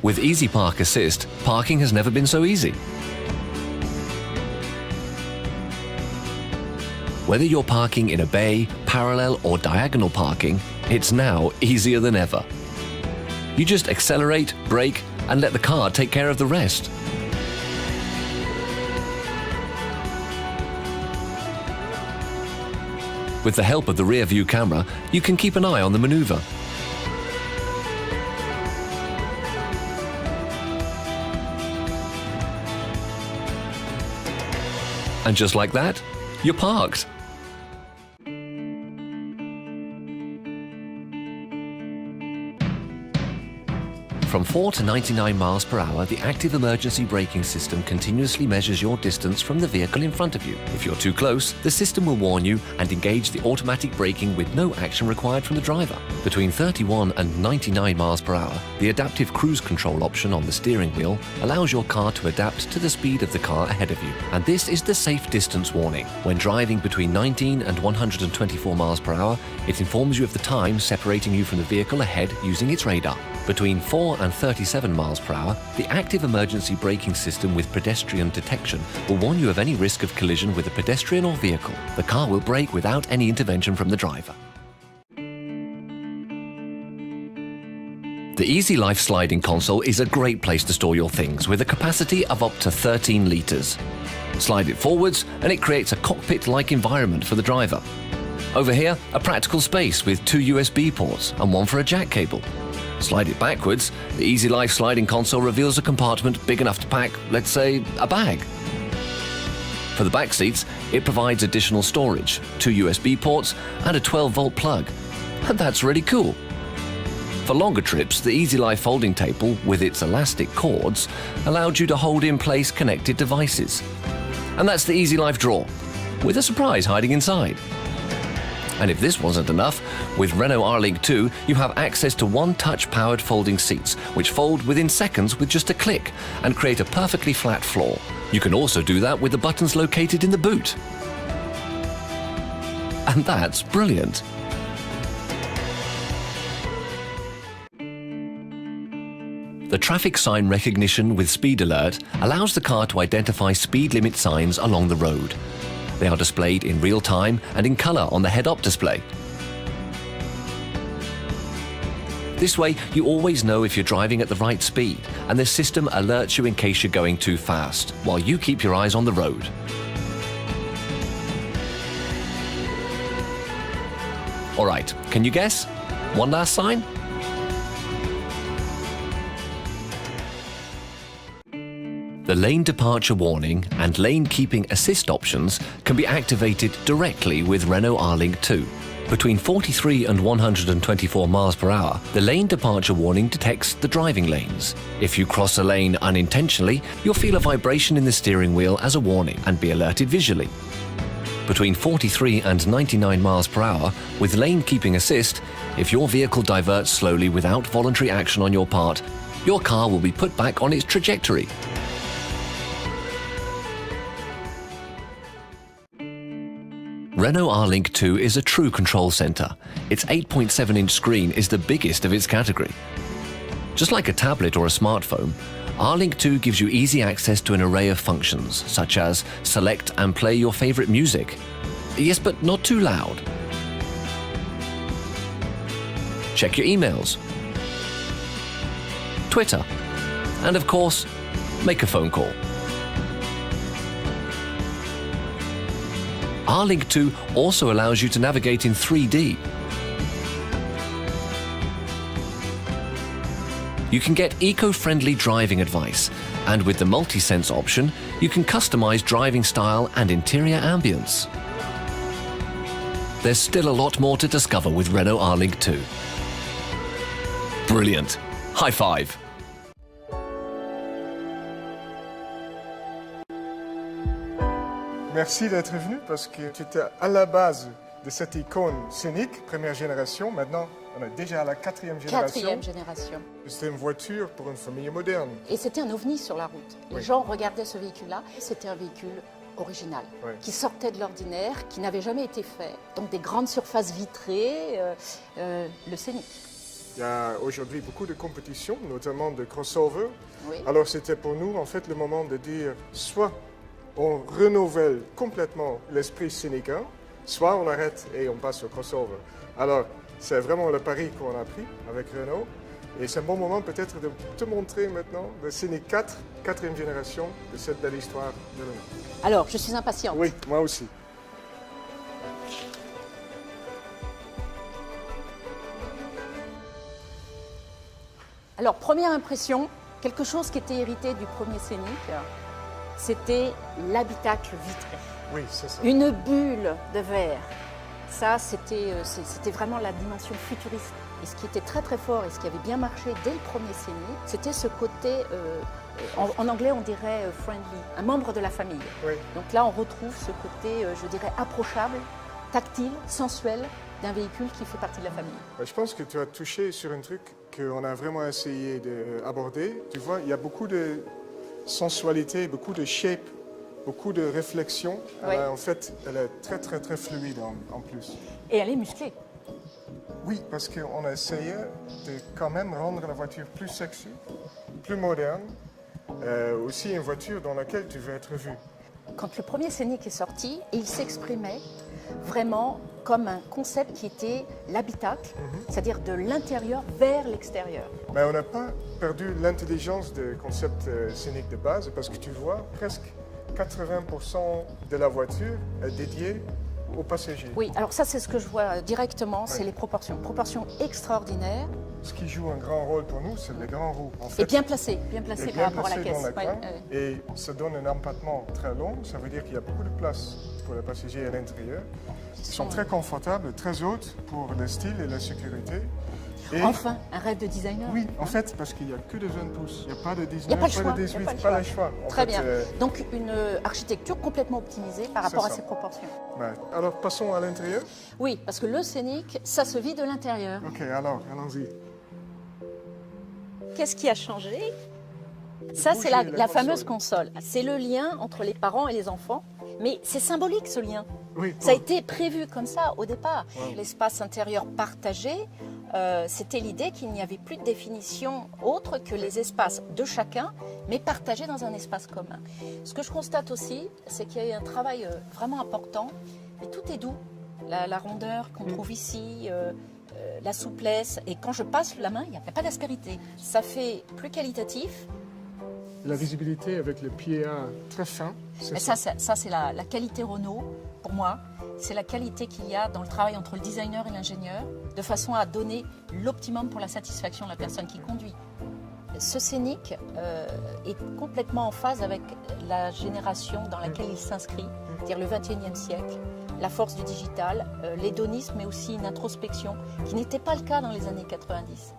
With Easy Park Assist, parking has never been so easy. Whether you're parking in a bay, parallel or diagonal parking, it's now easier than ever. You just accelerate, brake, and let the car take care of the rest. With the help of the rear view camera, you can keep an eye on the maneuver. And just like that, you're parked. From 4 to 99 miles per hour, the active emergency braking system continuously measures your distance from the vehicle in front of you. If you're too close, the system will warn you and engage the automatic braking with no action required from the driver. Between 31 and 99 miles per hour, the adaptive cruise control option on the steering wheel allows your car to adapt to the speed of the car ahead of you. And this is the safe distance warning. When driving between 19 and 124 miles per hour, it informs you of the time separating you from the vehicle ahead using its radar. Between 4 and 37 miles per hour, the active emergency braking system with pedestrian detection will warn you of any risk of collision with a pedestrian or vehicle. The car will brake without any intervention from the driver. The Easy Life sliding console is a great place to store your things with a capacity of up to 13 litres. Slide it forwards and it creates a cockpit-like environment for the driver. Over here, a practical space with 2 USB ports and one for a jack cable. Slide it backwards, the Easy Life sliding console reveals a compartment big enough to pack, let's say, a bag. For the back seats, it provides additional storage, 2 USB ports and a 12-volt plug. And that's really cool. For longer trips, the Easy Life folding table with its elastic cords allowed you to hold in place connected devices. And that's the Easy Life drawer, with a surprise hiding inside. And if this wasn't enough, with Renault R-Link 2, you have access to one-touch powered folding seats, which fold within seconds with just a click and create a perfectly flat floor. You can also do that with the buttons located in the boot. And that's brilliant. The traffic sign recognition with speed alert allows the car to identify speed limit signs along the road. They are displayed in real time and in color on the head-up display. This way, you always know if you're driving at the right speed, and the system alerts you in case you're going too fast, while you keep your eyes on the road. All right, can you guess? One last sign? The lane departure warning and lane keeping assist options can be activated directly with Renault R-Link 2. Between 43 and 124 miles per hour, the lane departure warning detects the driving lanes. If you cross a lane unintentionally, you'll feel a vibration in the steering wheel as a warning and be alerted visually. Between 43 and 99 miles per hour, with lane keeping assist, if your vehicle diverts slowly without voluntary action on your part, your car will be put back on its trajectory. Renault R-Link 2 is a true control center. Its 8.7-inch screen is the biggest of its category. Just like a tablet or a smartphone, R-Link 2 gives you easy access to an array of functions, such as select and play your favorite music. Yes, but not too loud. Check your emails, Twitter, and of course, make a phone call. R-Link 2 also allows you to navigate in 3D. You can get eco-friendly driving advice, and with the multi-sense option, you can customize driving style and interior ambience. There's still a lot more to discover with Renault R-Link 2. Brilliant! High five! Merci d'être venu parce que tu étais à la base de cette icône scénique, première génération. Maintenant, on est déjà à la quatrième génération. Quatrième génération. C'était une voiture pour une famille moderne. Et c'était un ovni sur la route. Les gens regardaient ce véhicule-là, c'était un véhicule original, qui sortait de l'ordinaire, qui n'avait jamais été fait. Donc des grandes surfaces vitrées, le scénic. Il y a aujourd'hui beaucoup de compétitions, notamment de crossover. Oui. Alors c'était pour nous en fait le moment de dire soit on renouvelle complètement l'esprit scénique 1, soit on arrête et on passe au crossover. Alors c'est vraiment le pari qu'on a pris avec Renault. Et c'est un bon moment peut-être de te montrer maintenant le Scénic 4, 4e génération de cette belle histoire de Renault. Alors, je suis impatiente. Oui, moi aussi. Alors, première impression, quelque chose qui était hérité du premier Scénic, c'était l'habitacle vitré. Oui, c'est ça. Une bulle de verre. Ça, c'était vraiment la dimension futuriste. Et ce qui était très très fort et ce qui avait bien marché dès le premier Scénic, c'était ce côté, en anglais on dirait friendly, un membre de la famille. Oui. Donc là on retrouve ce côté, je dirais, approchable, tactile, sensuel d'un véhicule qui fait partie de la famille. Je pense que tu as touché sur un truc qu'on a vraiment essayé d'aborder. Tu vois, il y a beaucoup de sensualité, beaucoup de shape, beaucoup de réflexion. Oui. En fait, elle est très très très fluide en plus. Et elle est musclée. Oui, parce qu'on a essayé de quand même rendre la voiture plus sexy, plus moderne, aussi une voiture dans laquelle tu veux être vu. Quand le premier Scénic est sorti, il s'exprimait vraiment comme un concept qui était l'habitacle, c'est-à-dire de l'intérieur vers l'extérieur. Mais on n'a pas perdu l'intelligence du concept scénique de base, parce que tu vois, presque 80% de la voiture est dédiée aux passagers. Oui, alors ça c'est ce que je vois directement, c'est les proportions. Proportions extraordinaires. Ce qui joue un grand rôle pour nous, c'est les grands roues. En fait, Et bien placé et par rapport à la placé caisse. dans la Ouais, coin, et ça donne un empattement très long, ça veut dire qu'il y a beaucoup de place pour les passagers à l'intérieur. Ils sont très confortables, très hautes pour le style et la sécurité. Et Enfin, un rêve de designer. oui, en fait, parce qu'il n'y a que de 20 pouces. Il n'y a pas de 19, Il n'y a pas le choix. de 18, il y a pas le choix. En Très fait, bien. Donc une architecture complètement optimisée par rapport à ça. ses proportions. ouais. Alors, passons à l'intérieur. Oui, parce que le Scénic, ça se vit de l'intérieur. Ok, alors, allons-y. Qu'est-ce qui a changé? Ça, c'est bouger, la fameuse console. console. C'est le lien entre les parents et les enfants. Mais c'est symbolique, ce lien. Oui, Ça a été prévu comme ça au départ. Wow. L'espace intérieur partagé, c'était l'idée qu'il n'y avait plus de définition autre que les espaces de chacun, mais partagés dans un espace commun. Ce que je constate aussi, c'est qu'il y a eu un travail vraiment important, mais tout est doux. La rondeur qu'on trouve ici, la souplesse, et quand je passe la main, il n'y a pas d'aspérité. Ça fait plus qualitatif. La visibilité avec le pied très fin. Et ça, c'est la qualité Renault, pour moi. C'est la qualité qu'il y a dans le travail entre le designer et l'ingénieur, de façon à donner l'optimum pour la satisfaction de la personne qui conduit. Ce Scénic est complètement en phase avec la génération dans laquelle il s'inscrit, c'est-à-dire le XXIe siècle, la force du digital, l'hédonisme, mais aussi une introspection qui n'était pas le cas dans les années 90.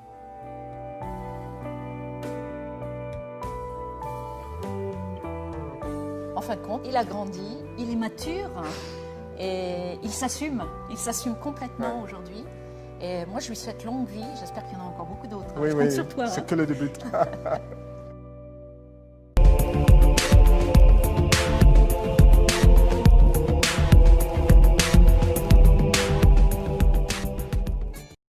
En fin de compte, il a grandi, il est mature et il s'assume complètement aujourd'hui. Et moi, je lui souhaite longue vie, j'espère qu'il y en a encore beaucoup d'autres. Oui, Je compte sur toi. c'est que le début.